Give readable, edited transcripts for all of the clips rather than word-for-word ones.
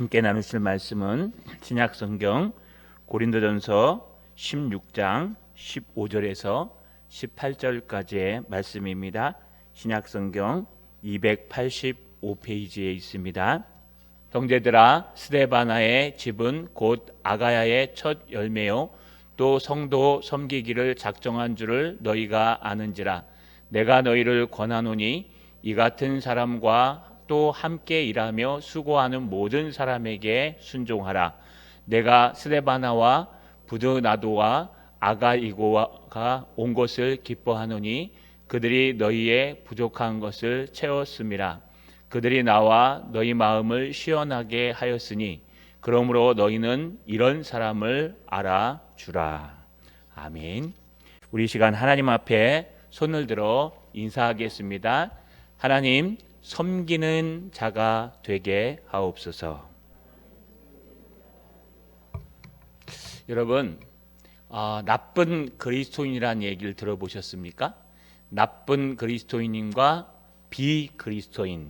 함께 나누실 말씀은 신약성경 고린도전서 16장 15절에서 18절까지의 말씀입니다. 신약성경 285페이지에 있습니다. 형제들아, 스데바나의 집은 곧 아가야의 첫 열매요 또 성도 섬기기를 작정한 줄을 너희가 아는지라. 내가 너희를 권하노니 이 같은 사람과 또 함께 일하며 수고하는 모든 사람에게 순종하라. 내가 스데바나와 부드나도와 아가이고가 온 것을 기뻐하노니 그들이 너희의 부족한 것을 채웠음이라. 그들이 나와 너희 마음을 시원하게 하였으니 그러므로 너희는 이런 사람을 알아주라. 아멘. 우리 시간 하나님 앞에 손을 들어 인사하겠습니다. 하나님, 섬기는 자가 되게 하옵소서. 여러분, 나쁜 그리스도인이라는 얘기를 들어보셨습니까? 나쁜 그리스도인과 비그리스도인.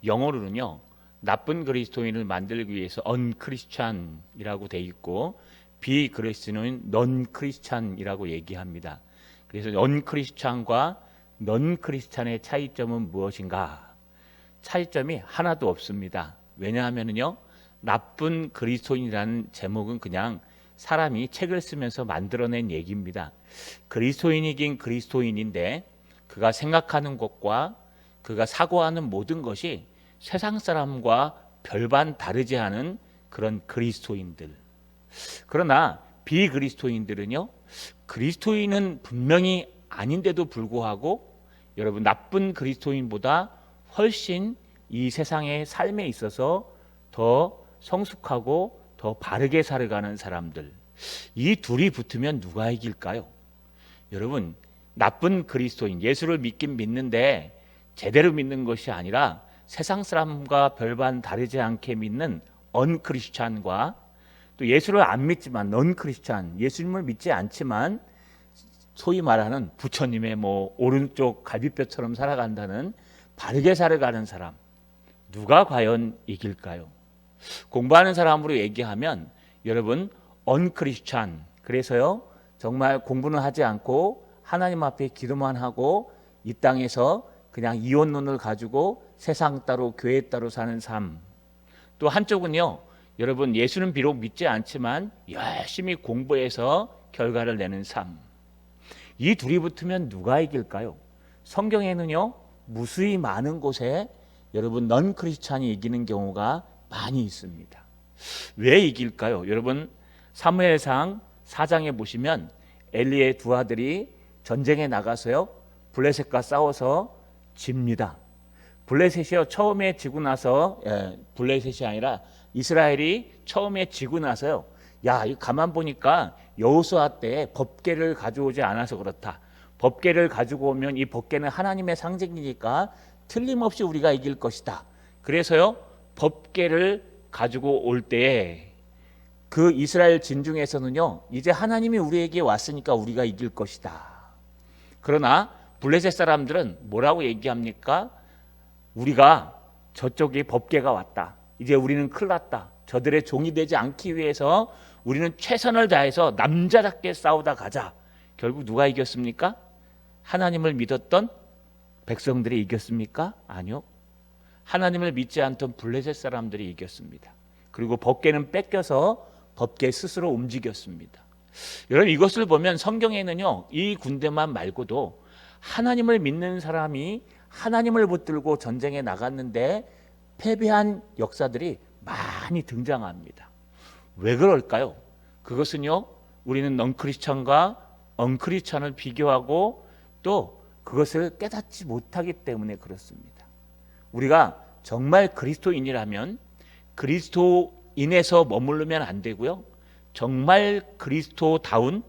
영어로는요, 나쁜 그리스도인을 만들기 위해서 unchristian이라고 돼 있고 비그리스도인은 non-christian이라고 얘기합니다. 그래서 unchristian과 non-christian의 차이점은 무엇인가? 차이점이 하나도 없습니다. 왜냐하면요, 나쁜 그리스도인이라는 제목은 그냥 사람이 책을 쓰면서 만들어낸 얘기입니다. 그리스도인이긴 그리스도인인데 그가 생각하는 것과 그가 사고하는 모든 것이 세상 사람과 별반 다르지 않은 그런 그리스도인들. 그러나 비그리스도인들은요, 그리스도인은 분명히 아닌데도 불구하고 여러분, 나쁜 그리스도인보다 훨씬 이 세상의 삶에 있어서 더 성숙하고 더 바르게 살아가는 사람들. 이 둘이 붙으면 누가 이길까요? 여러분, 나쁜 그리스도인, 예수를 믿긴 믿는데 제대로 믿는 것이 아니라 세상 사람과 별반 다르지 않게 믿는 언크리스찬과 또 예수를 안 믿지만 넌크리스찬, 예수님을 믿지 않지만 소위 말하는 부처님의 오른쪽 갈비뼈처럼 살아간다는 바르게 살아가는 사람, 누가 과연 이길까요? 공부하는 사람으로 얘기하면 여러분, 언크리스찬, 그래서요 정말 공부는 하지 않고 하나님 앞에 기도만 하고 이 땅에서 그냥 이혼론을 가지고 세상 따로 교회 따로 사는 삶. 또 한쪽은요, 여러분, 예수는 비록 믿지 않지만 열심히 공부해서 결과를 내는 삶. 이 둘이 붙으면 누가 이길까요? 성경에는요, 무수히 많은 곳에 여러분, 넌 크리스찬이 이기는 경우가 많이 있습니다. 왜 이길까요? 여러분, 사무엘상 4장에 보시면 엘리의 두 아들이 전쟁에 나가서요, 블레셋과 싸워서 집니다. 블레셋이요, 처음에 지고 나서, 블레셋이 아니라 이스라엘이 처음에 지고 나서요, 야, 이 가만 보니까 여호수아 때 법궤를 가져오지 않아서 그렇다. 법궤를 가지고 오면 이 법궤는 하나님의 상징이니까 틀림없이 우리가 이길 것이다. 그래서요, 법궤를 가지고 올 때에 그 이스라엘 진중에서는요, 이제 하나님이 우리에게 왔으니까 우리가 이길 것이다. 그러나 블레셋 사람들은 뭐라고 얘기합니까? 우리가 저쪽에 법궤가 왔다. 이제 우리는 큰일 났다. 저들의 종이 되지 않기 위해서 우리는 최선을 다해서 남자답게 싸우다 가자. 결국 누가 이겼습니까? 하나님을 믿었던 백성들이 이겼습니까? 아니요. 하나님을 믿지 않던 블레셋 사람들이 이겼습니다. 그리고 법궤는 뺏겨서 법궤 스스로 움직였습니다. 여러분, 이것을 보면 성경에는요, 이 군대만 말고도 하나님을 믿는 사람이 하나님을 붙들고 전쟁에 나갔는데 패배한 역사들이 많이 등장합니다. 왜 그럴까요? 그것은요, 우리는 넌크리스찬과 언크리스찬을 비교하고 또 그것을 깨닫지 못하기 때문에 그렇습니다. 우리가 정말 그리스도인이라면 그리스도인에서 머무르면 안 되고요, 정말 그리스도인다운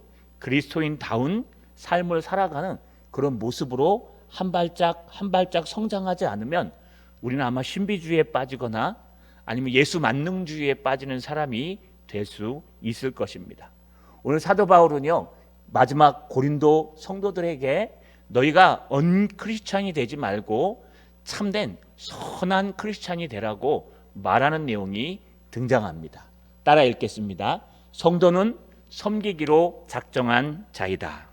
삶을 살아가는 그런 모습으로 한 발짝 한 발짝 성장하지 않으면 우리는 아마 신비주의에 빠지거나 아니면 예수 만능주의에 빠지는 사람이 될 수 있을 것입니다. 오늘 사도 바울은요, 마지막 고린도 성도들에게 너희가 언크리스찬이 되지 말고 참된 선한 크리스찬이 되라고 말하는 내용이 등장합니다. 따라 읽겠습니다. 성도는 섬기기로 작정한 자이다.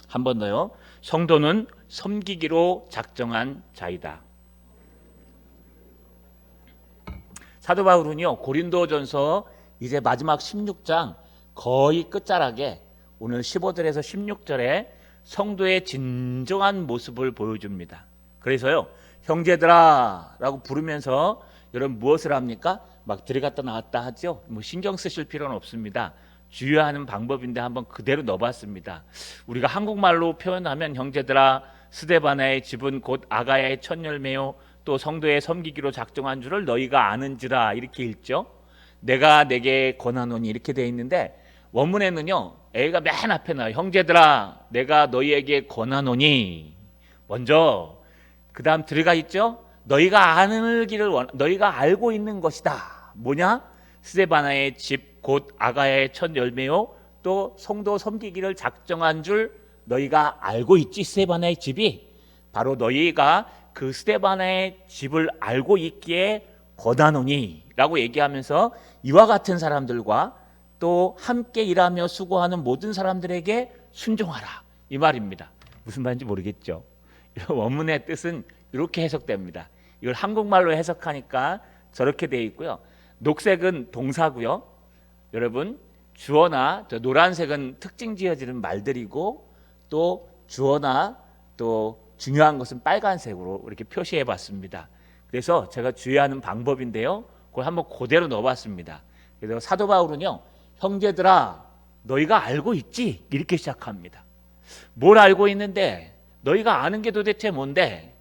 한 번 더요. 성도는 섬기기로 작정한 자이다. 사도 바울은요, 고린도전서 이제 마지막 16장 거의 끝자락에 오늘 15절에서 16절에 성도의 진정한 모습을 보여줍니다. 그래서요, 형제들아 라고 부르면서 여러분 무엇을 합니까? 막 들어갔다 나왔다 하죠. 뭐 신경 쓰실 필요는 없습니다. 주의하는 방법인데 한번 그대로 넣어봤습니다. 우리가 한국말로 표현하면 형제들아 스데바나의 집은 곧 아가야의 첫 열매요 또 성도의 섬기기로 작정한 줄을 너희가 아는지라 이렇게 읽죠. 내가 내게 권하노니 이렇게 되어 있는데 원문에는요, A가 맨 앞에 나와요. 형제들아 내가 너희에게 권하노니 먼저, 그 다음 들어가 있죠. 너희가 너희가 알고 있는 것이다. 뭐냐? 스데바나의 집 곧 아가야의 첫 열매요 또 성도 섬기기를 작정한 줄 너희가 알고 있지. 스데바나의 집이 바로 너희가 그 스데바나의 집을 알고 있기에 권하노니 라고 얘기하면서 이와 같은 사람들과 또 함께 일하며 수고하는 모든 사람들에게 순종하라 이 말입니다. 무슨 말인지 모르겠죠. 원문의 뜻은 이렇게 해석됩니다. 이걸 한국말로 해석하니까 저렇게 되어 있고요. 녹색은 동사고요. 여러분 주어나 노란색은 특징 지어지는 말들이고 또 주어나 또 중요한 것은 빨간색으로 이렇게 표시해 봤습니다. 그래서 제가 주의하는 방법인데요. 그걸 한번 그대로 넣어봤습니다. 그래서 사도 바울은요, 형제들아 너희가 알고 있지? 이렇게 시작합니다. 뭘 알고 있는데? 너희가 아는 게 도대체 뭔데?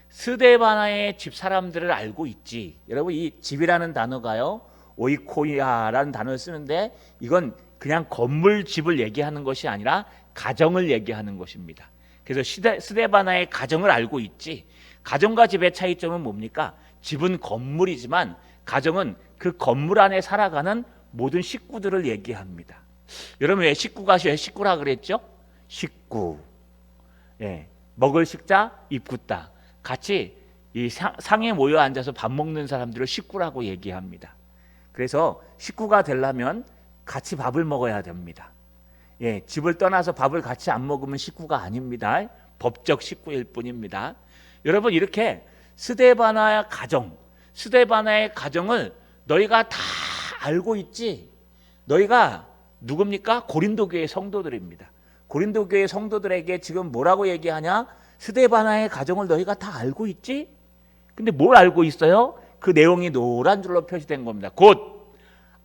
스데바나의 집 사람들을 알고 있지. 여러분 이 집이라는 단어가요, 오이코이아라는 단어를 쓰는데 이건 그냥 건물 집을 얘기하는 것이 아니라 가정을 얘기하는 것입니다. 그래서 스데바나의 가정을 알고 있지. 가정과 집의 차이점은 뭡니까? 집은 건물이지만 가정은 그 건물 안에 살아가는 모든 식구들을 얘기합니다. 여러분 왜 식구가 왜 식구라 그랬죠? 식구. 예, 먹을 식자 입구다. 같이 이 상에 모여 앉아서 밥 먹는 사람들을 식구라고 얘기합니다. 그래서 식구가 되려면 같이 밥을 먹어야 됩니다. 예, 집을 떠나서 밥을 같이 안 먹으면 식구가 아닙니다. 법적 식구일 뿐입니다. 여러분 이렇게 스데바나의 가정을 너희가 다 알고 있지. 너희가 누굽니까? 고린도 교회 성도들입니다. 고린도 교회 성도들에게 지금 뭐라고 얘기하냐? 스데바나의 가정을 너희가 다 알고 있지? 근데 뭘 알고 있어요? 그 내용이 노란 줄로 표시된 겁니다. 곧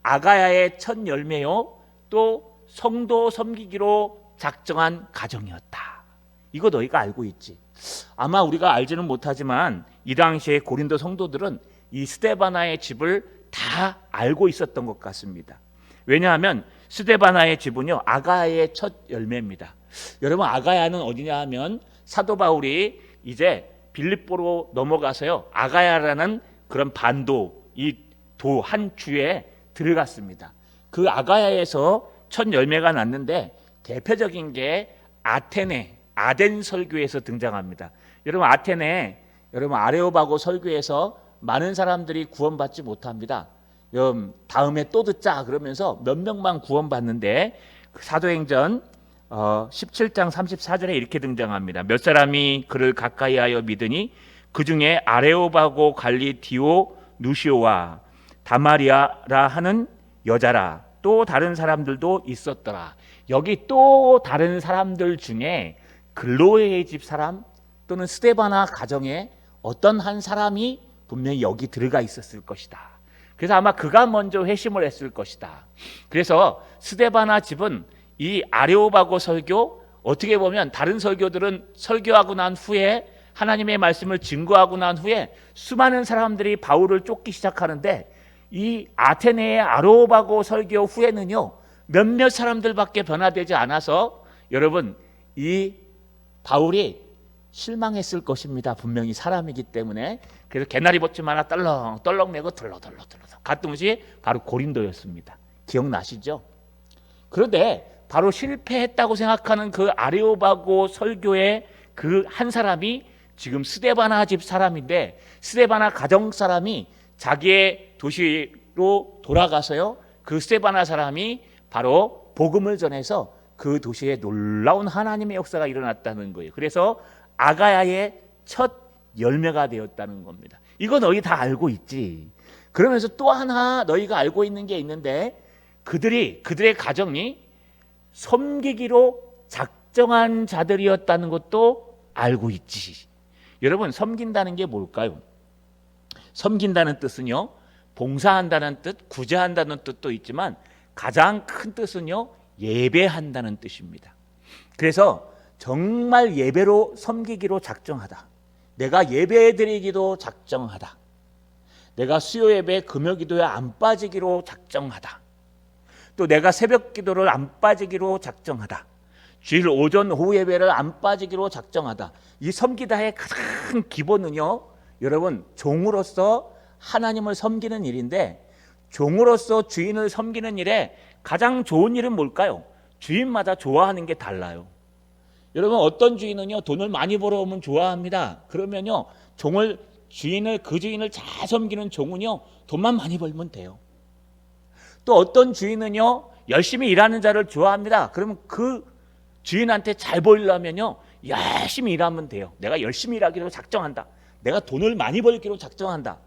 아가야의 첫 열매요 또 성도 섬기기로 작정한 가정이었다. 이거 너희가 알고 있지. 아마 우리가 알지는 못하지만 이 당시에 고린도 성도들은 이 스데바나의 집을 다 알고 있었던 것 같습니다. 왜냐하면 스데바나의 집은요, 아가야의 첫 열매입니다. 여러분 아가야는 어디냐 하면 사도 바울이 이제 빌립보로 넘어가서요, 아가야라는 그런 반도, 이 도 한 주에 들어갔습니다. 그 아가야에서 첫 열매가 났는데 대표적인 게 아덴 설교에서 등장합니다. 여러분 아테네, 여러분 아레오바고 설교에서 많은 사람들이 구원받지 못합니다. 다음에 또 듣자 그러면서 몇 명만 구원받는데 사도행전 17장 34절에 이렇게 등장합니다. 몇 사람이 그를 가까이하여 믿으니 그 중에 아레오바고 갈리디오 누시오와 다마리아라 하는 여자라 또 다른 사람들도 있었더라. 여기 또 다른 사람들 중에 글로에의 집 사람 또는 스데바나 가정에 어떤 한 사람이 분명히 여기 들어가 있었을 것이다. 그래서 아마 그가 먼저 회심을 했을 것이다. 그래서 스데바나 집은 이 아레오바고 설교, 어떻게 보면 다른 설교들은 설교하고 난 후에 하나님의 말씀을 증거하고 난 후에 수많은 사람들이 바울을 쫓기 시작하는데 이 아테네의 아레오바고 설교 후에는요, 몇몇 사람들밖에 변화되지 않아서 여러분 이 바울이 실망했을 것입니다. 분명히 사람이기 때문에. 그래서 개나리 벗좀 하나 떨렁떨렁 매고 덜렁덜렁 갔던 것이 바로 고린도였습니다. 기억나시죠? 그런데 바로 실패했다고 생각하는 그 아레오바고 설교의 그 한 사람이 지금 스데바나 집 사람인데 스데바나 가정 사람이 자기의 도시로 돌아가서요, 그 스데바나 사람이 바로 복음을 전해서 그 도시에 놀라운 하나님의 역사가 일어났다는 거예요. 그래서 아가야의 첫 열매가 되었다는 겁니다. 이거 너희 다 알고 있지. 그러면서 또 하나 너희가 알고 있는 게 있는데, 그들의 가정이 섬기기로 작정한 자들이었다는 것도 알고 있지. 여러분, 섬긴다는 게 뭘까요? 섬긴다는 뜻은요, 봉사한다는 뜻, 구제한다는 뜻도 있지만 가장 큰 뜻은요, 예배한다는 뜻입니다. 그래서 정말 예배로 섬기기로 작정하다. 내가 예배드리기도 작정하다. 내가 수요 예배, 금요 기도에 안 빠지기로 작정하다. 또 내가 새벽 기도를 안 빠지기로 작정하다. 주일 오전 오후 예배를 안 빠지기로 작정하다. 이 섬기다의 가장 기본은요, 여러분, 종으로서 하나님을 섬기는 일인데, 종으로서 주인을 섬기는 일에 가장 좋은 일은 뭘까요? 주인마다 좋아하는 게 달라요. 여러분, 어떤 주인은요, 돈을 많이 벌어오면 좋아합니다. 그러면요, 그 주인을 잘 섬기는 종은요, 돈만 많이 벌면 돼요. 또 어떤 주인은요, 열심히 일하는 자를 좋아합니다. 그러면 그 주인한테 잘 보이려면요, 열심히 일하면 돼요. 내가 열심히 일하기로 작정한다. 내가 돈을 많이 벌기로 작정한다.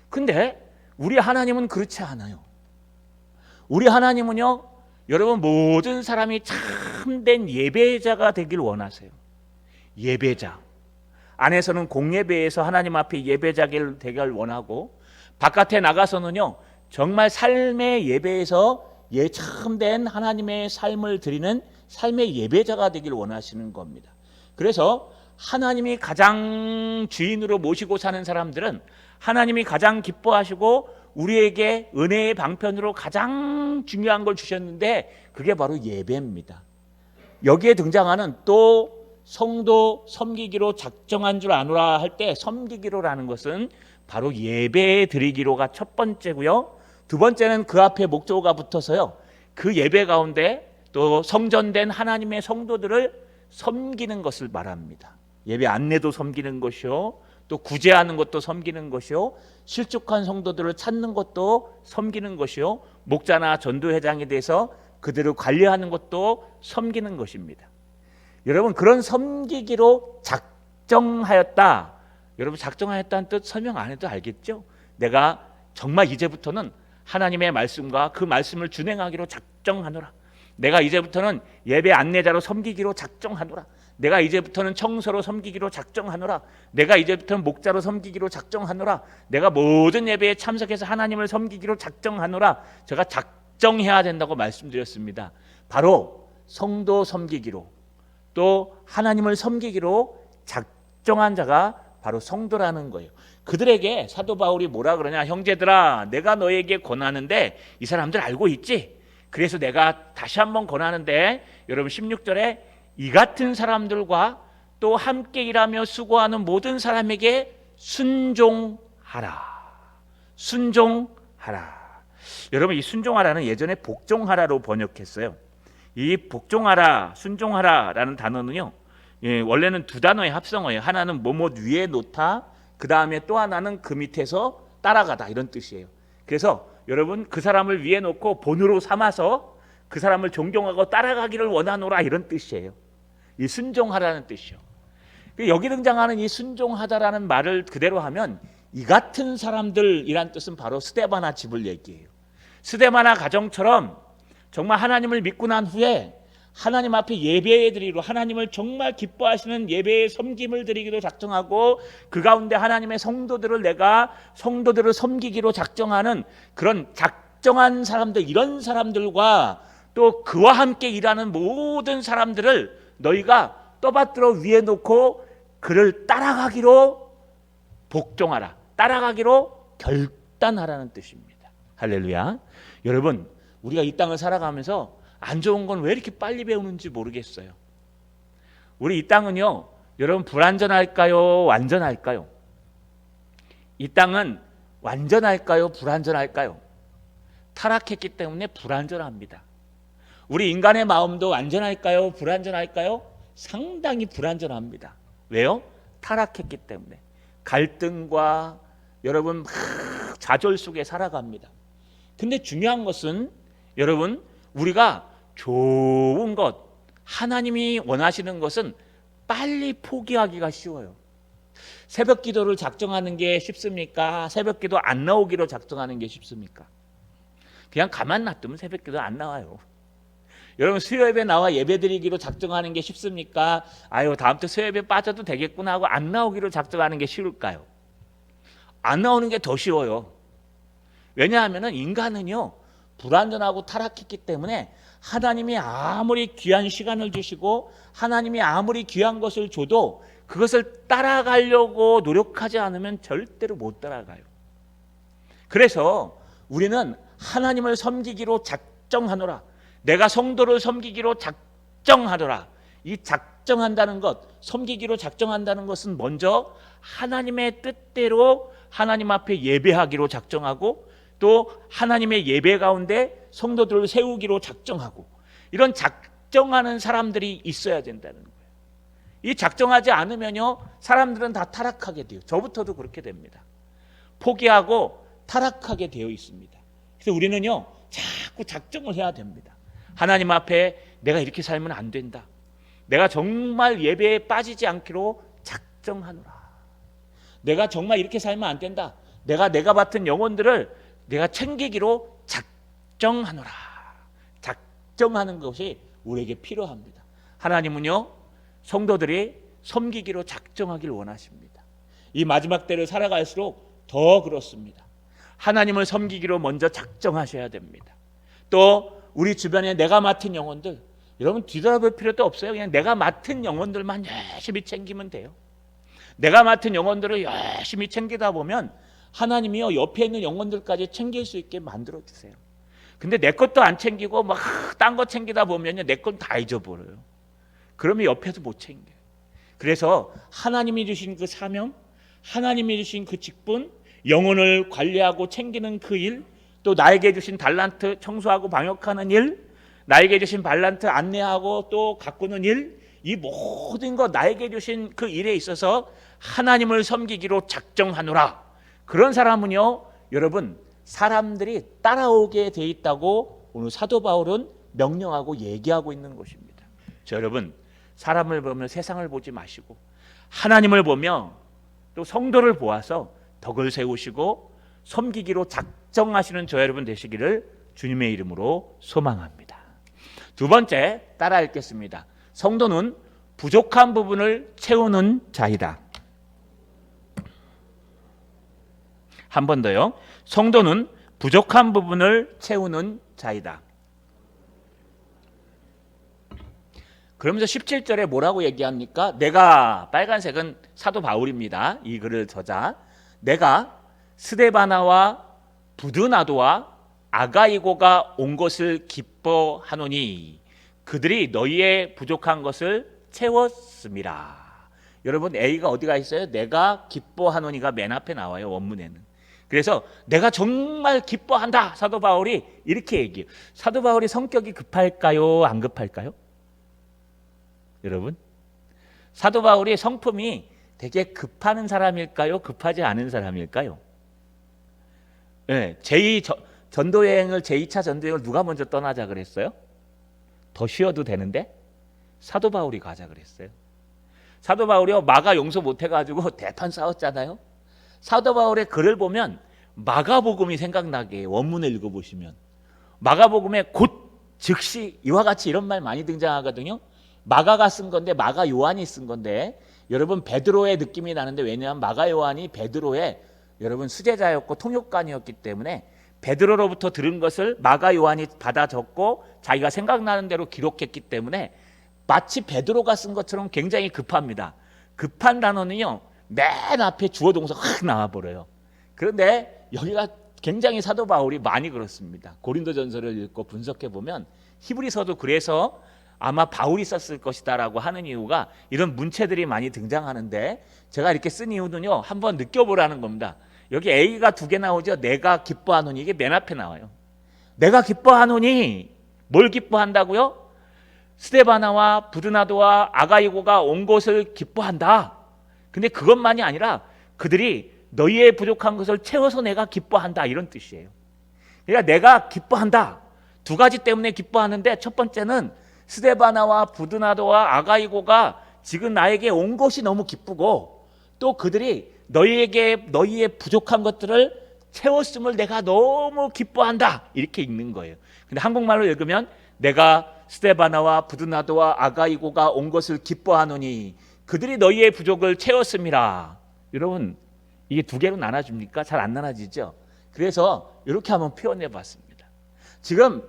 근데 우리 하나님은 그렇지 않아요. 우리 하나님은요, 여러분, 모든 사람이 참된 예배자가 되길 원하세요. 예배자. 안에서는 공예배에서 하나님 앞에 예배자가 되길 원하고, 바깥에 나가서는요, 정말 삶의 예배에서 참된 하나님의 삶을 드리는 삶의 예배자가 되길 원하시는 겁니다. 그래서 하나님이 가장 주인으로 모시고 사는 사람들은 하나님이 가장 기뻐하시고 우리에게 은혜의 방편으로 가장 중요한 걸 주셨는데, 그게 바로 예배입니다. 여기에 등장하는 또 성도 섬기기로 작정한 줄 아노라 할 때, 섬기기로라는 것은 바로 예배 드리기로가 첫 번째고요. 두 번째는 그 앞에 목조가 붙어서요, 그 예배 가운데 또 성전된 하나님의 성도들을 섬기는 것을 말합니다. 예배 안내도 섬기는 것이요, 또 구제하는 것도 섬기는 것이요, 실족한 성도들을 찾는 것도 섬기는 것이요, 목자나 전도회장에 대해서 그들을 관리하는 것도 섬기는 것입니다. 여러분, 그런 섬기기로 작정하였다. 여러분, 작정하였다는 뜻 설명 안 해도 알겠죠? 내가 정말 이제부터는 하나님의 말씀과 그 말씀을 준행하기로 작정하노라. 내가 이제부터는 예배 안내자로 섬기기로 작정하노라. 내가 이제부터는 청소로 섬기기로 작정하노라. 내가 이제부터는 목자로 섬기기로 작정하노라. 내가 모든 예배에 참석해서 하나님을 섬기기로 작정하노라. 제가 작정해야 된다고 말씀드렸습니다. 바로 성도 섬기기로, 또 하나님을 섬기기로 작정한 자가 바로 성도라는 거예요. 그들에게 사도 바울이 뭐라 그러냐? 형제들아, 내가 너에게 권하는데 이 사람들 알고 있지? 그래서 내가 다시 한번 권하는데, 여러분 16절에 이 같은 사람들과 또 함께 일하며 수고하는 모든 사람에게 순종하라. 순종하라. 여러분, 이 순종하라는 예전에 복종하라로 번역했어요. 이 복종하라, 순종하라라는 단어는요, 원래는 두 단어의 합성어예요. 하나는 뭐뭐 위에 놓다, 그 다음에 또 하나는 그 밑에서 따라가다, 이런 뜻이에요. 그래서 여러분, 그 사람을 위에 놓고 본으로 삼아서 그 사람을 존경하고 따라가기를 원하노라, 이런 뜻이에요. 이 순종하라는 뜻이요. 여기 등장하는 이 순종하다라는 말을 그대로 하면 이 같은 사람들이란 뜻은 바로 스데바나 집을 얘기해요. 스데바나 가정처럼 정말 하나님을 믿고 난 후에 하나님 앞에 예배에 드리기로, 하나님을 정말 기뻐하시는 예배의 섬김을 드리기로 작정하고, 그 가운데 하나님의 성도들을 섬기기로 작정하는 그런 작정한 사람들, 이런 사람들과 또 그와 함께 일하는 모든 사람들을 너희가 떠받들어 위에 놓고 그를 따라가기로 복종하라, 따라가기로 결단하라는 뜻입니다. 할렐루야. 여러분, 우리가 이 땅을 살아가면서 안 좋은 건 왜 이렇게 빨리 배우는지 모르겠어요. 우리 이 땅은요, 여러분, 불완전할까요? 완전할까요? 이 땅은 완전할까요? 불완전할까요? 타락했기 때문에 불완전합니다. 우리 인간의 마음도 완전할까요? 불완전할까요? 상당히 불완전합니다. 왜요? 타락했기 때문에 갈등과 여러분 막 좌절 속에 살아갑니다. 근데 중요한 것은 여러분 우리가 좋은 것, 하나님이 원하시는 것은 빨리 포기하기가 쉬워요. 새벽 기도를 작정하는 게 쉽습니까? 새벽 기도 안 나오기로 작정하는 게 쉽습니까? 그냥 가만 놔두면 새벽 기도 안 나와요. 여러분 수요예배 나와 예배드리기로 작정하는 게 쉽습니까? 아유 다음 주 수요예배 빠져도 되겠구나 하고 안 나오기로 작정하는 게 쉬울까요? 안 나오는 게 더 쉬워요. 왜냐하면 인간은요 불완전하고 타락했기 때문에 하나님이 아무리 귀한 시간을 주시고 하나님이 아무리 귀한 것을 줘도 그것을 따라가려고 노력하지 않으면 절대로 못 따라가요. 그래서 우리는 하나님을 섬기기로 작정하노라. 내가 성도를 섬기기로 작정하노라. 이 작정한다는 것, 섬기기로 작정한다는 것은 먼저 하나님의 뜻대로 하나님 앞에 예배하기로 작정하고 또 하나님의 예배 가운데 성도들을 세우기로 작정하고 이런 작정하는 사람들이 있어야 된다는 거예요. 이 작정하지 않으면요 사람들은 다 타락하게 돼요. 저부터도 그렇게 됩니다. 포기하고 타락하게 되어 있습니다. 그래서 우리는요 자꾸 작정을 해야 됩니다. 하나님 앞에 내가 이렇게 살면 안 된다. 내가 정말 예배에 빠지지 않기로 작정하노라. 내가 정말 이렇게 살면 안 된다. 내가 맡은 영혼들을 내가 챙기기로 작정하노라. 작정하는 것이 우리에게 필요합니다. 하나님은요 성도들이 섬기기로 작정하길 원하십니다. 이 마지막 때를 살아갈수록 더 그렇습니다. 하나님을 섬기기로 먼저 작정하셔야 됩니다. 또 우리 주변에 내가 맡은 영혼들, 여러분 뒤돌아볼 필요도 없어요. 그냥 내가 맡은 영혼들만 열심히 챙기면 돼요. 내가 맡은 영혼들을 열심히 챙기다 보면 하나님이요 옆에 있는 영혼들까지 챙길 수 있게 만들어 주세요. 근데 내 것도 안 챙기고 막 딴 거 챙기다 보면요 내 건 다 잊어버려요. 그러면 옆에서 못 챙겨요. 그래서 하나님이 주신 그 사명, 하나님이 주신 그 직분, 영혼을 관리하고 챙기는 그 일, 또 나에게 주신 달란트 청소하고 방역하는 일, 나에게 주신 달란트 안내하고 또 가꾸는 일, 이 모든 것 나에게 주신 그 일에 있어서 하나님을 섬기기로 작정하노라. 그런 사람은요 여러분 사람들이 따라오게 돼 있다고 오늘 사도 바울은 명령하고 얘기하고 있는 것입니다. 자, 여러분 사람을 보면 세상을 보지 마시고 하나님을 보며 또 성도를 보아서 덕을 세우시고 섬기기로 작정하시는 저 여러분 되시기를 주님의 이름으로 소망합니다. 두 번째 따라 읽겠습니다. 성도는 부족한 부분을 채우는 자이다. 한 번 더요. 성도는 부족한 부분을 채우는 자이다. 그러면서 17절에 뭐라고 얘기합니까? 내가, 빨간색은 사도 바울입니다. 이 글을 저자. 내가 스데바나와 부드나도와 아가이고가 온 것을 기뻐하노니 그들이 너희의 부족한 것을 채웠음이라. 여러분 A가 어디가 있어요? 내가 기뻐하노니가 맨 앞에 나와요. 원문에는. 그래서 내가 정말 기뻐한다. 사도 바울이 이렇게 얘기해요. 사도 바울이 성격이 급할까요? 안 급할까요? 여러분 사도 바울이 성품이 되게 급하는 사람일까요? 급하지 않은 사람일까요? 네, 전도여행을 제2차 전도여행을 누가 먼저 떠나자 그랬어요? 더 쉬어도 되는데 사도 바울이 가자 그랬어요. 사도 바울이요 마가 용서 못해가지고 대판 싸웠잖아요. 사도 바울의 글을 보면 마가복음이 생각나게 해요. 원문을 읽어보시면 마가복음에 곧 즉시 이와 같이 이런 말 많이 등장하거든요. 마가가 쓴 건데 마가 요한이 쓴 건데 여러분 베드로의 느낌이 나는데 왜냐하면 마가 요한이 베드로의 여러분 수제자였고 통역관이었기 때문에 베드로로부터 들은 것을 마가 요한이 받아 적고 자기가 생각나는 대로 기록했기 때문에 마치 베드로가 쓴 것처럼 굉장히 급합니다. 급한 단어는요 맨 앞에 주어 동사 확 나와버려요. 그런데 여기가 굉장히 사도 바울이 많이 그렇습니다. 고린도전서를 읽고 분석해 보면 히브리서도 그래서 아마 바울이 썼을 것이다라고 하는 이유가 이런 문체들이 많이 등장하는데 제가 이렇게 쓴 이유는요 한번 느껴보라는 겁니다. 여기 A가 두 개 나오죠. 내가 기뻐하노니 이게 맨 앞에 나와요. 내가 기뻐하노니 뭘 기뻐한다고요? 스데바나와 부드나도와 아가이고가 온 것을 기뻐한다. 근데 그것만이 아니라 그들이 너희의 부족한 것을 채워서 내가 기뻐한다, 이런 뜻이에요. 그러니까 내가 기뻐한다. 두 가지 때문에 기뻐하는데, 첫 번째는 스데바나와 부드나도와 아가이고가 지금 나에게 온 것이 너무 기쁘고, 또 그들이 너희의 부족한 것들을 채웠음을 내가 너무 기뻐한다, 이렇게 읽는 거예요. 근데 한국말로 읽으면 내가 스데바나와 부드나도와 아가이고가 온 것을 기뻐하노니 그들이 너희의 부족을 채웠음이라. 여러분, 이게 두 개로 나눠집니까? 잘 안 나눠지죠. 그래서 이렇게 한번 표현해 봤습니다. 지금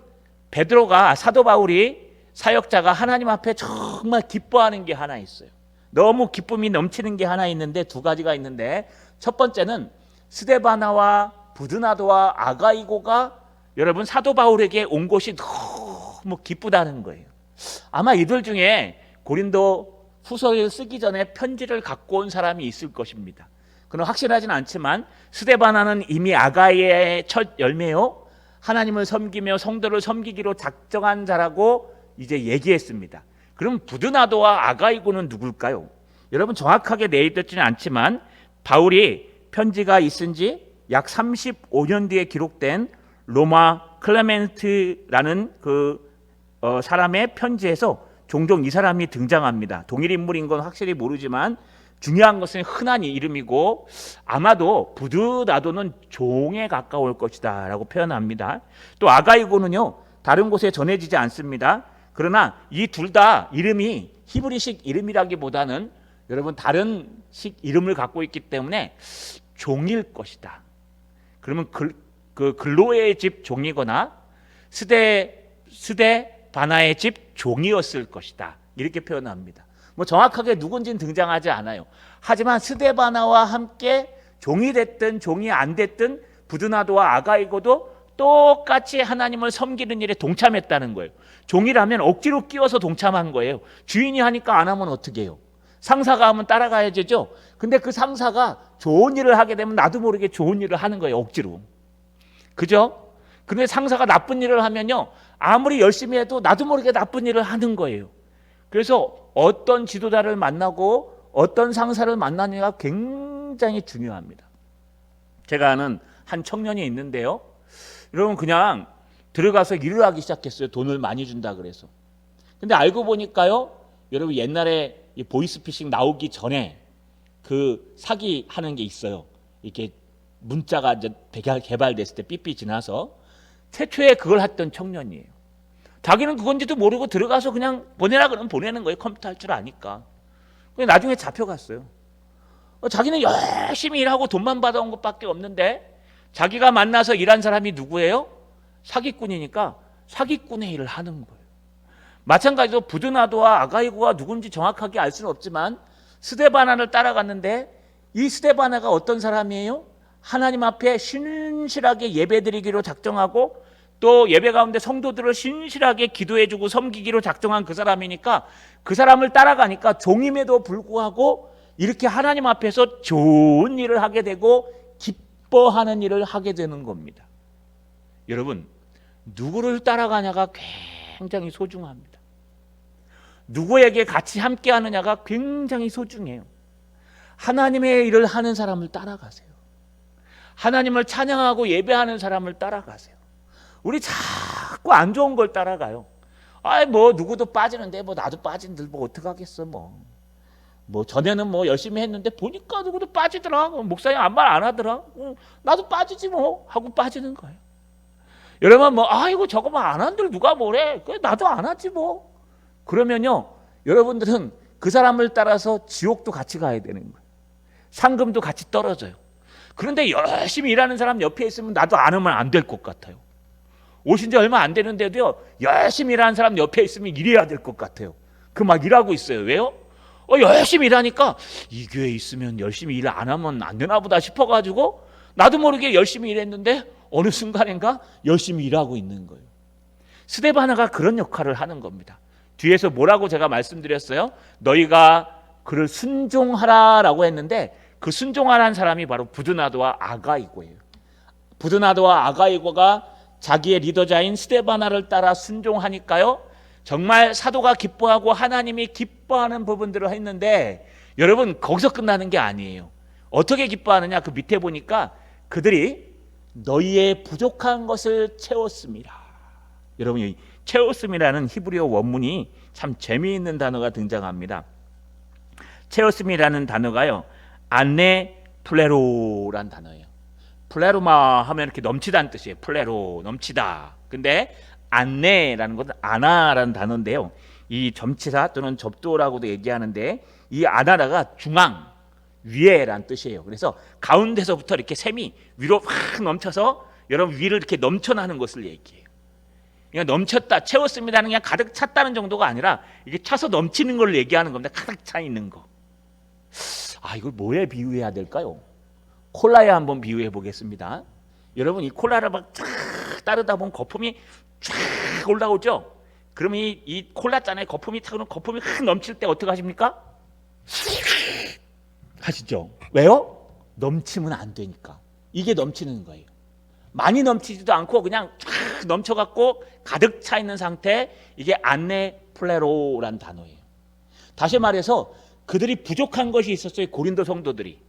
베드로가, 사도 바울이, 사역자가 하나님 앞에 정말 기뻐하는 게 하나 있어요. 너무 기쁨이 넘치는 게 하나 있는데, 두 가지가 있는데, 첫 번째는 스데바나와 부드나도와 아가이고가 여러분 사도 바울에게 온 것이 너무 기쁘다는 거예요. 아마 이들 중에 고린도 후서를 쓰기 전에 편지를 갖고 온 사람이 있을 것입니다. 그건 확실하진 않지만 스데바나는 이미 아가이의 첫 열매요, 하나님을 섬기며 성도를 섬기기로 작정한 자라고 이제 얘기했습니다. 그럼 부드나도와 아가이고는 누굴까요? 여러분, 정확하게 내있지는 않지만 바울이 편지가 있은 지 약 35년 뒤에 기록된 로마 클레멘트라는 사람의 편지에서 종종 이 사람이 등장합니다. 동일 인물인 건 확실히 모르지만 중요한 것은 흔한 이름이고, 아마도 부드나도는 종에 가까울 것이다 라고 표현합니다. 또 아가이고는요, 다른 곳에 전해지지 않습니다. 그러나 이 둘 다 이름이 히브리식 이름이라기보다는 여러분 다른 식 이름을 갖고 있기 때문에 종일 것이다. 그러면 글로의 집 종이거나 스데바나의 집 종이었을 것이다, 이렇게 표현합니다. 뭐 정확하게 누군지는 등장하지 않아요. 하지만 스데바나와 함께 종이 됐든 종이 안 됐든 부드나도와 아가이고도 똑같이 하나님을 섬기는 일에 동참했다는 거예요. 종이라면 억지로 끼워서 동참한 거예요. 주인이 하니까 안 하면 어떻게 해요? 상사가 하면 따라가야 되죠. 근데 그 상사가 좋은 일을 하게 되면 나도 모르게 좋은 일을 하는 거예요, 억지로. 그죠? 근데 상사가 나쁜 일을 하면요, 아무리 열심히 해도 나도 모르게 나쁜 일을 하는 거예요. 그래서 어떤 지도자를 만나고 어떤 상사를 만나느냐가 굉장히 중요합니다. 제가 아는 한 청년이 있는데요, 여러분 그냥 들어가서 일을 하기 시작했어요. 돈을 많이 준다 그래서. 근데 알고 보니까요, 여러분 옛날에 이 보이스피싱 나오기 전에 그 사기하는 게 있어요. 이렇게 문자가 이제 개발됐을 때 삐삐 지나서 최초에 그걸 했던 청년이에요. 자기는 그건지도 모르고 들어가서 그냥 보내라 그러면 보내는 거예요. 컴퓨터 할 줄 아니까. 나중에 잡혀갔어요. 자기는 열심히 일하고 돈만 받아온 것밖에 없는데 자기가 만나서 일한 사람이 누구예요? 사기꾼이니까 사기꾼의 일을 하는 거예요. 마찬가지로 부드나도와 아가이고가 누군지 정확하게 알 수는 없지만 스데바나를 따라갔는데, 이 스데바나가 어떤 사람이에요? 하나님 앞에 신실하게 예배드리기로 작정하고 또 예배 가운데 성도들을 신실하게 기도해주고 섬기기로 작정한 그 사람이니까, 그 사람을 따라가니까 종임에도 불구하고 이렇게 하나님 앞에서 좋은 일을 하게 되고 기뻐하는 일을 하게 되는 겁니다. 여러분, 누구를 따라가냐가 굉장히 소중합니다. 누구에게 같이 함께 하느냐가 굉장히 소중해요. 하나님의 일을 하는 사람을 따라가세요. 하나님을 찬양하고 예배하는 사람을 따라가세요. 우리 자꾸 안 좋은 걸 따라가요. 뭐 누구도 빠지는데 뭐 나도 빠진들 뭐 어떡하겠어. 뭐 전에는 뭐 열심히 했는데 보니까 누구도 빠지더라. 목사님 아무 말 안 하더라. 나도 빠지지 뭐 하고 빠지는 거예요. 여러분 이거 저거만 안 한들 누가 뭐래. 그래 나도 안 하지 뭐. 그러면요, 여러분들은 그 사람을 따라서 지옥도 같이 가야 되는 거예요. 상금도 같이 떨어져요. 그런데 열심히 일하는 사람 옆에 있으면 나도 안 하면 안 될 것 같아요. 오신 지 얼마 안 되는데도요, 열심히 일하는 사람 옆에 있으면 일해야 될 것 같아요. 막 일하고 있어요. 왜요? 열심히 일하니까 이 교회에 있으면 열심히 일 안 하면 안 되나 보다 싶어가지고 나도 모르게 열심히 일했는데 어느 순간인가 열심히 일하고 있는 거예요. 스데바나가 그런 역할을 하는 겁니다. 뒤에서 뭐라고 제가 말씀드렸어요? 너희가 그를 순종하라라고 했는데, 그 순종하라는 사람이 바로 부드나도와 아가이고예요. 부드나도와 아가이고가 자기의 리더자인 스데바나를 따라 순종하니까요, 정말 사도가 기뻐하고 하나님이 기뻐하는 부분들을 했는데, 여러분 거기서 끝나는 게 아니에요. 어떻게 기뻐하느냐? 그 밑에 보니까 그들이 너희의 부족한 것을 채웠습니다. 여러분 이 채웠음이라는 히브리어 원문이 참 재미있는 단어가 등장합니다. 채웠음이라는 단어가요, 안네 플레로란 단어예요. 플레로마 하면 이렇게 넘치다는 뜻이에요. 플레로, 넘치다. 근데 안네라는 것은 아나라는 단어인데요, 이 점치사 또는 접도라고도 얘기하는데 이 아나라가 중앙, 위에란 뜻이에요. 그래서 가운데서부터 이렇게 샘이 위로 확 넘쳐서 여러분 위를 이렇게 넘쳐나는 것을 얘기해요. 그러니까 넘쳤다, 채웠습니다는 그냥 가득 찼다는 정도가 아니라 이게 차서 넘치는 걸 얘기하는 겁니다. 가득 차 있는 거. 이걸 뭐에 비유해야 될까요? 콜라에 한번 비유해 보겠습니다. 여러분 이 콜라를 막 쫙 따르다 보면 거품이 쫙 올라오죠. 그러면 이 콜라 잔에 거품이 타고 거품이 확 넘칠 때 어떻게 하십니까? 하시죠. 왜요? 넘치면 안 되니까. 이게 넘치는 거예요. 많이 넘치지도 않고 그냥 쫙 넘쳐갖고 가득 차 있는 상태, 이게 안네 플레로라는 단어예요. 다시 말해서 그들이 부족한 것이 있었어요. 고린도 성도들이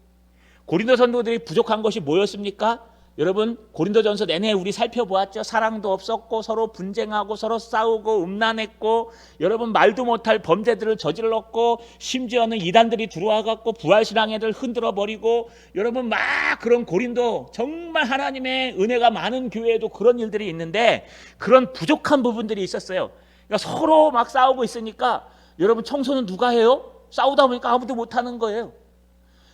부족한 것이 뭐였습니까? 여러분 고린도전서 내내 우리 살펴보았죠. 사랑도 없었고 서로 분쟁하고 서로 싸우고 음란했고 여러분 말도 못할 범죄들을 저질렀고 심지어는 이단들이 들어와갖고 부활신앙애들 흔들어버리고 여러분 막 그런 고린도 정말 하나님의 은혜가 많은 교회에도 그런 일들이 있는데 그런 부족한 부분들이 있었어요. 그러니까 서로 막 싸우고 있으니까 여러분 청소는 누가 해요? 싸우다 보니까 아무도 못하는 거예요.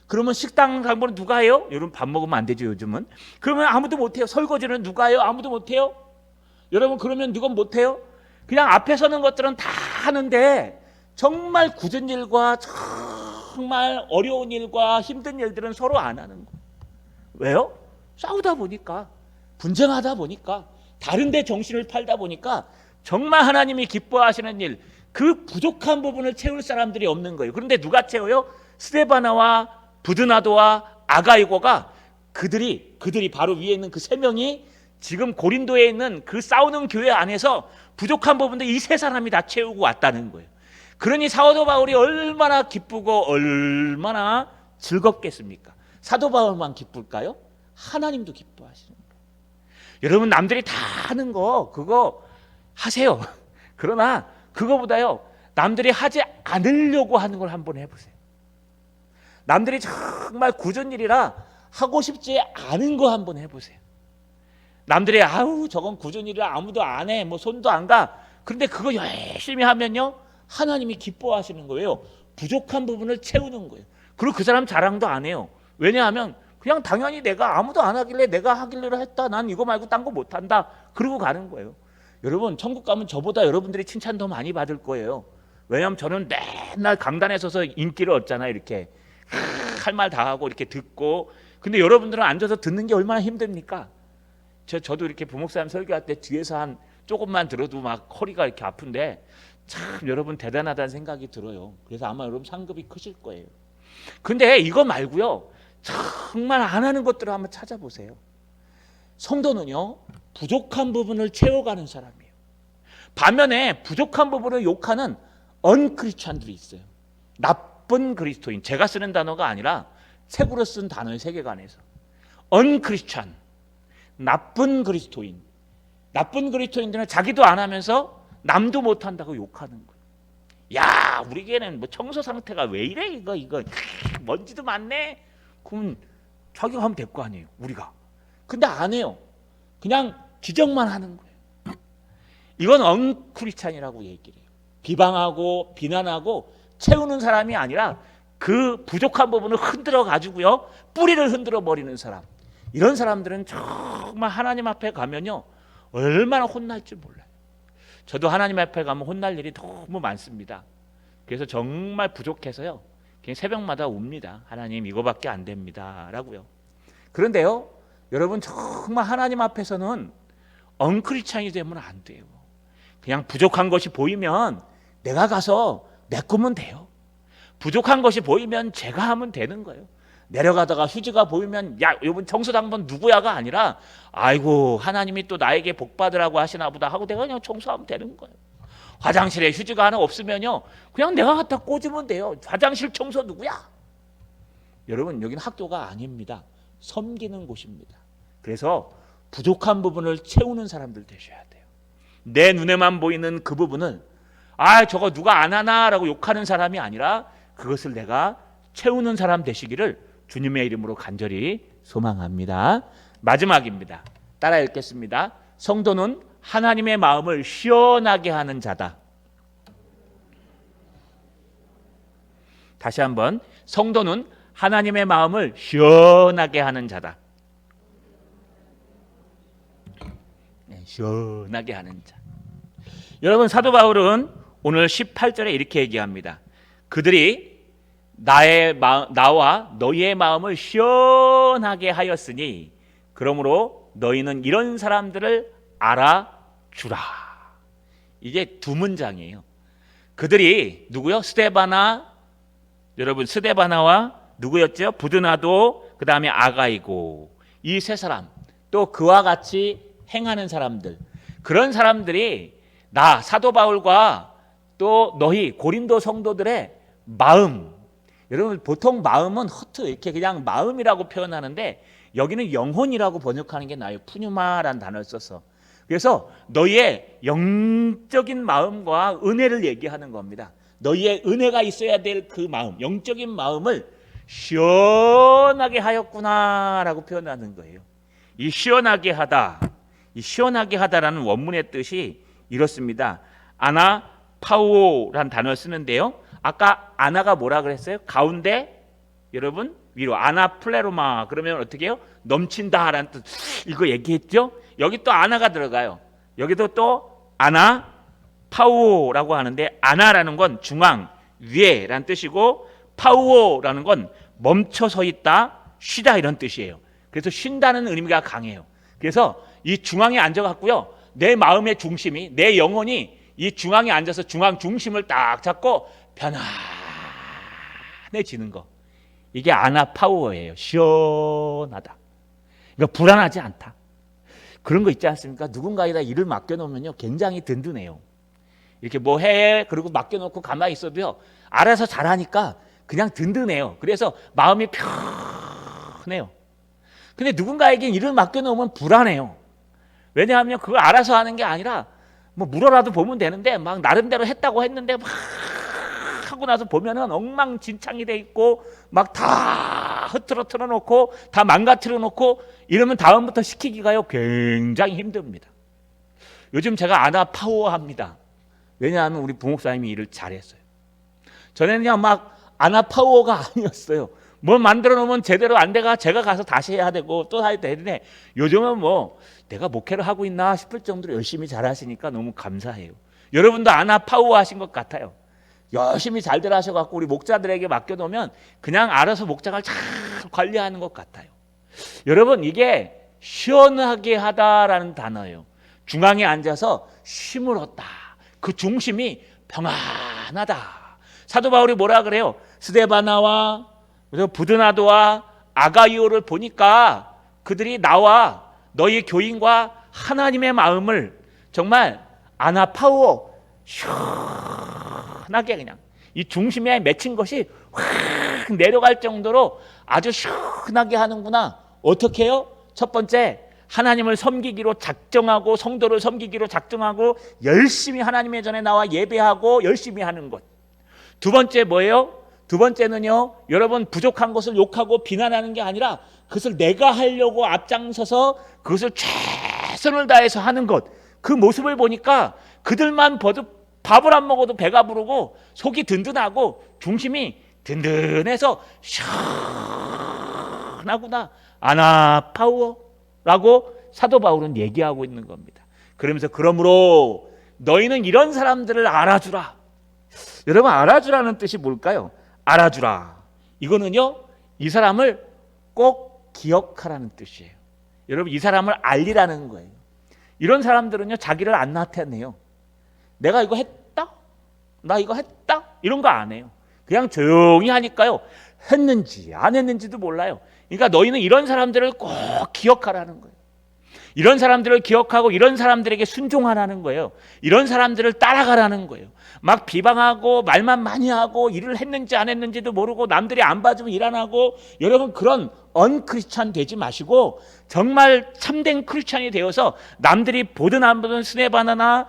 그러면 식당 장보는 누가 해요? 여러분 밥 먹으면 안 되죠 요즘은. 그러면 아무도 못해요. 설거지는 누가 해요? 아무도 못해요. 여러분 그러면 누가 못해요? 그냥 앞에 서는 것들은 다 하는데 정말 굳은 일과 정말 어려운 일과 힘든 일들은 서로 안 하는 거예요. 왜요? 싸우다 보니까, 분쟁하다 보니까, 다른 데 정신을 팔다 보니까 정말 하나님이 기뻐하시는 일, 그 부족한 부분을 채울 사람들이 없는 거예요. 그런데 누가 채워요? 스데바나와 부드나도와 아가이고가 그들이 바로 위에 있는 그 세 명이 지금 고린도에 있는 그 싸우는 교회 안에서 부족한 부분들 이 세 사람이 다 채우고 왔다는 거예요. 그러니 사도 바울이 얼마나 기쁘고 얼마나 즐겁겠습니까? 사도 바울만 기쁠까요? 하나님도 기뻐하시는 거예요. 여러분 남들이 다 하는 거 그거 하세요. 그러나 그거보다요 남들이 하지 않으려고 하는 걸 한번 해보세요. 남들이 정말 굳은 일이라 하고 싶지 않은 거 한번 해보세요. 남들이 저건 굳은 일이라 아무도 안 해, 뭐 손도 안 가. 그런데 그거 열심히 하면요 하나님이 기뻐하시는 거예요. 부족한 부분을 채우는 거예요. 그리고 그 사람 자랑도 안 해요. 왜냐하면 그냥 당연히 내가 아무도 안 하길래 내가 하길래 했다. 난 이거 말고 딴 거 못한다. 그러고 가는 거예요. 여러분 천국 가면 저보다 여러분들이 칭찬 더 많이 받을 거예요. 왜냐하면 저는 맨날 강단에 서서 인기를 얻잖아요. 이렇게 할 말 다 하고 이렇게 듣고. 근데 여러분들은 앉아서 듣는 게 얼마나 힘듭니까? 저도 이렇게 부목사님 설교할 때 뒤에서 한 조금만 들어도 막 허리가 이렇게 아픈데 참 여러분 대단하다는 생각이 들어요. 그래서 아마 여러분 상급이 크실 거예요. 근데 이거 말고요 정말 안 하는 것들을 한번 찾아보세요. 성도는요 부족한 부분을 채워가는 사람이에요. 반면에 부족한 부분을 욕하는 언크리스찬들이 있어요. 나쁜 그리스도인, 제가 쓰는 단어가 아니라 책으로 쓴 단어의 세계관에서 언크리스찬, 나쁜 그리스도인. 나쁜 그리스도인들은 자기도 안 하면서 남도 못한다고 욕하는 거예요. 야 우리 교회는 뭐 청소 상태가 왜 이래 이거 먼지도 많네. 그럼 자기가 하면 될 거 아니에요 우리가. 근데 안 해요. 그냥 지적만 하는 거예요. 이건 언크리스찬이라고 얘기를 해요. 비방하고 비난하고 채우는 사람이 아니라 그 부족한 부분을 흔들어 가지고요 뿌리를 흔들어 버리는 사람. 이런 사람들은 정말 하나님 앞에 가면요 얼마나 혼날지 몰라요. 저도 하나님 앞에 가면 혼날 일이 너무 많습니다. 그래서 정말 부족해서요 그냥 새벽마다 웁니다. 하나님 이거밖에 안 됩니다 라고요. 그런데요 여러분 정말 하나님 앞에서는 엉크리창이 되면 안 돼요. 그냥 부족한 것이 보이면 내가 가서 메꾸면 돼요. 부족한 것이 보이면 제가 하면 되는 거예요. 내려가다가 휴지가 보이면 야 이번 청소당번 누구야가 아니라 아이고 하나님이 또 나에게 복 받으라고 하시나 보다 하고 내가 그냥 청소하면 되는 거예요. 화장실에 휴지가 하나 없으면요, 그냥 내가 갖다 꽂으면 돼요. 화장실 청소 누구야? 여러분, 여기는 학교가 아닙니다. 섬기는 곳입니다. 그래서 부족한 부분을 채우는 사람들 되셔야 돼요. 내 눈에만 보이는 그 부분을 저거 누가 안 하나라고 욕하는 사람이 아니라 그것을 내가 채우는 사람 되시기를 주님의 이름으로 간절히 소망합니다. 마지막입니다. 따라 읽겠습니다. 성도는 하나님의 마음을 시원하게 하는 자다. 다시 한번, 성도는 하나님의 마음을 시원하게 하는 자다. 시원하게 하는 자. 여러분, 사도 바울은 오늘 18절에 이렇게 얘기합니다. 그들이 나와 너희의 마음을 시원하게 하였으니 그러므로 너희는 이런 사람들을 알아주라. 이게 두 문장이에요. 그들이 누구요? 스데바나, 여러분 스데바나와 누구였죠? 부드나도, 그 다음에 아가이고, 이 세 사람, 또 그와 같이 행하는 사람들, 그런 사람들이 나 사도 바울과 또 너희 고린도 성도들의 마음, 여러분 보통 마음은 허트 이렇게 그냥 마음이라고 표현하는데 여기는 영혼이라고 번역하는 게 나아요. 푸뉴마라는 단어를 써서. 그래서 너희의 영적인 마음과 은혜를 얘기하는 겁니다. 너희의 은혜가 있어야 될 그 마음, 영적인 마음을 시원하게 하였구나라고 표현하는 거예요. 이 시원하게 하다, 이 시원하게 하다라는 원문의 뜻이 이렇습니다. 아나 파우오라는 단어를 쓰는데요. 아까 아나가 뭐라 그랬어요? 가운데, 여러분 위로, 아나 플레로마, 그러면 어떻게 해요? 넘친다라는 뜻, 이거 얘기했죠? 여기 또 아나가 들어가요. 여기도 또 아나 파우오라고 하는데, 아나라는 건 중앙, 위에라는 뜻이고, 파우오라는 건 멈춰 서 있다, 쉬다, 이런 뜻이에요. 그래서 쉰다는 의미가 강해요. 그래서 이 중앙에 앉아갖고요, 내 마음의 중심이, 내 영혼이 이 중앙에 앉아서 중앙 중심을 딱 잡고 편안해지는 거, 이게 아나파워예요. 시원하다. 그러니까 불안하지 않다. 그런 거 있지 않습니까? 누군가에다 일을 맡겨놓으면요, 굉장히 든든해요. 이렇게 뭐 해, 그리고 맡겨놓고 가만히 있어도요, 알아서 잘하니까 그냥 든든해요. 그래서 마음이 편해요. 근데 누군가에게 일을 맡겨놓으면 불안해요. 왜냐하면 그걸 알아서 하는 게 아니라 뭐 물어라도 보면 되는데 막 나름대로 했다고 했는데 막 하고 나서 보면은 엉망진창이 돼 있고 막 다 흐트러뜨려 놓고 다 망가뜨려 놓고 이러면 다음부터 시키기가요 굉장히 힘듭니다. 요즘 제가 아나 파워합니다. 왜냐하면 우리 부목사님이 일을 잘했어요. 전에는요 막 아나 파워가 아니었어요. 뭘 만들어 놓으면 제대로 안 돼가 제가 가서 다시 해야 되고 또 해야 되는데, 요즘은 뭐 내가 목회를 하고 있나 싶을 정도로 열심히 잘하시니까 너무 감사해요. 여러분도 아나 파워 하신 것 같아요. 열심히 잘들 하셔갖고 우리 목자들에게 맡겨놓으면 그냥 알아서 목장을 잘 관리하는 것 같아요. 여러분, 이게 시원하게 하다라는 단어예요. 중앙에 앉아서 힘을 얻다. 그 중심이 평안하다. 사도 바울이 뭐라 그래요? 스데바나와 부드나도와 아가이오를 보니까 그들이 나와 너희 교인과 하나님의 마음을 정말 아나파워 시원하게, 그냥 이 중심에 맺힌 것이 확 내려갈 정도로 아주 시원하게 하는구나. 어떻게 해요? 첫 번째, 하나님을 섬기기로 작정하고 성도를 섬기기로 작정하고 열심히 하나님의 전에 나와 예배하고 열심히 하는 것. 두 번째 뭐예요? 두 번째는요, 여러분 부족한 것을 욕하고 비난하는 게 아니라 그것을 내가 하려고 앞장서서 그것을 최선을 다해서 하는 것. 그 모습을 보니까 그들만 봐도 밥을 안 먹어도 배가 부르고 속이 든든하고 중심이 든든해서 시원하구나. 아나파워라고 사도 바울은 얘기하고 있는 겁니다. 그러면서 그러므로 너희는 이런 사람들을 알아주라. 여러분, 알아주라는 뜻이 뭘까요? 알아주라. 이거는요, 이 사람을 꼭 기억하라는 뜻이에요. 여러분, 이 사람을 알리라는 거예요. 이런 사람들은요, 자기를 안 나타내요. 내가 이거 했다? 나 이거 했다? 이런 거 안 해요. 그냥 조용히 하니까요, 했는지 안 했는지도 몰라요. 그러니까 너희는 이런 사람들을 꼭 기억하라는 거예요. 이런 사람들을 기억하고 이런 사람들에게 순종하라는 거예요. 이런 사람들을 따라가라는 거예요. 막 비방하고 말만 많이 하고 일을 했는지 안 했는지도 모르고 남들이 안 봐주면 일 안 하고, 여러분 그런 언크리스찬 되지 마시고 정말 참된 크리스찬이 되어서 남들이 보든 안 보든 스네바나나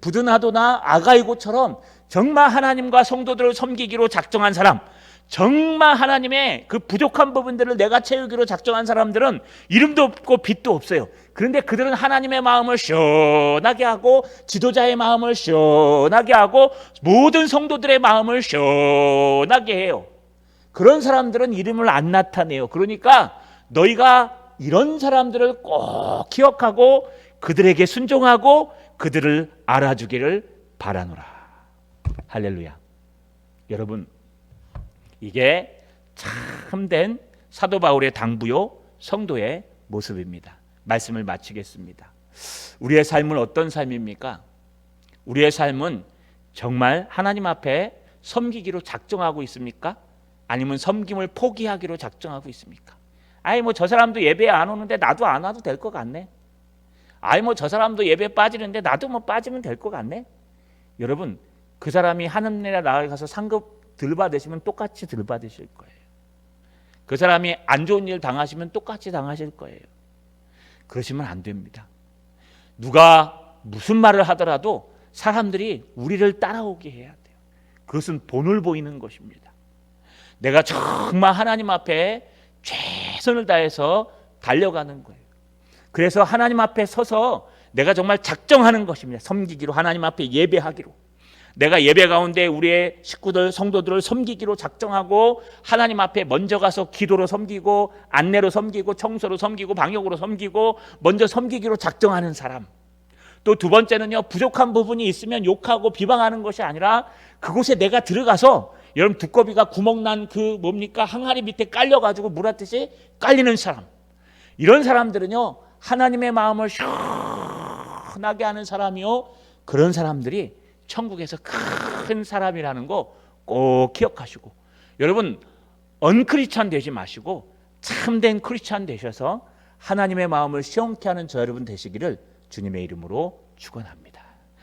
부드나도나 아가이고처럼 정말 하나님과 성도들을 섬기기로 작정한 사람, 정말 하나님의 그 부족한 부분들을 내가 채우기로 작정한 사람들은 이름도 없고 빛도 없어요. 그런데 그들은 하나님의 마음을 시원하게 하고 지도자의 마음을 시원하게 하고 모든 성도들의 마음을 시원하게 해요. 그런 사람들은 이름을 안 나타내요. 그러니까 너희가 이런 사람들을 꼭 기억하고 그들에게 순종하고 그들을 알아주기를 바라노라. 할렐루야. 여러분, 이게 참된 사도 바울의 당부요 성도의 모습입니다. 말씀을 마치겠습니다. 우리의 삶은 어떤 삶입니까? 우리의 삶은 정말 하나님 앞에 섬기기로 작정하고 있습니까? 아니면 섬김을 포기하기로 작정하고 있습니까? 아이 뭐 저 사람도 예배에 안 오는데 나도 안 와도 될 것 같네. 아이 뭐 저 사람도 예배에 빠지는데 나도 뭐 빠지면 될 것 같네. 여러분, 그 사람이 하늘나라에 나가서 상급 덜 받으시면 똑같이 덜 받으실 거예요. 그 사람이 안 좋은 일 당하시면 똑같이 당하실 거예요. 그러시면 안 됩니다. 누가 무슨 말을 하더라도 사람들이 우리를 따라오게 해야 돼요. 그것은 본을 보이는 것입니다. 내가 정말 하나님 앞에 최선을 다해서 달려가는 거예요. 그래서 하나님 앞에 서서 내가 정말 작정하는 것입니다. 섬기기로, 하나님 앞에 예배하기로. 내가 예배 가운데 우리의 식구들, 성도들을 섬기기로 작정하고 하나님 앞에 먼저 가서 기도로 섬기고 안내로 섬기고 청소로 섬기고 방역으로 섬기고 먼저 섬기기로 작정하는 사람. 또 두 번째는요, 부족한 부분이 있으면 욕하고 비방하는 것이 아니라 그곳에 내가 들어가서, 여러분 두꺼비가 구멍 난 그 뭡니까? 항아리 밑에 깔려가지고 물었듯이 깔리는 사람. 이런 사람들은요, 하나님의 마음을 시원하게 하는 사람이요, 그런 사람들이 천국에서 큰 사람이라는 거 꼭 기억하시고, 여러분 언크리스찬 되지 마시고 참된 크리스찬 되셔서 하나님의 마음을 시원케 하는 저 여러분 되시기를 주님의 이름으로 축원합니다.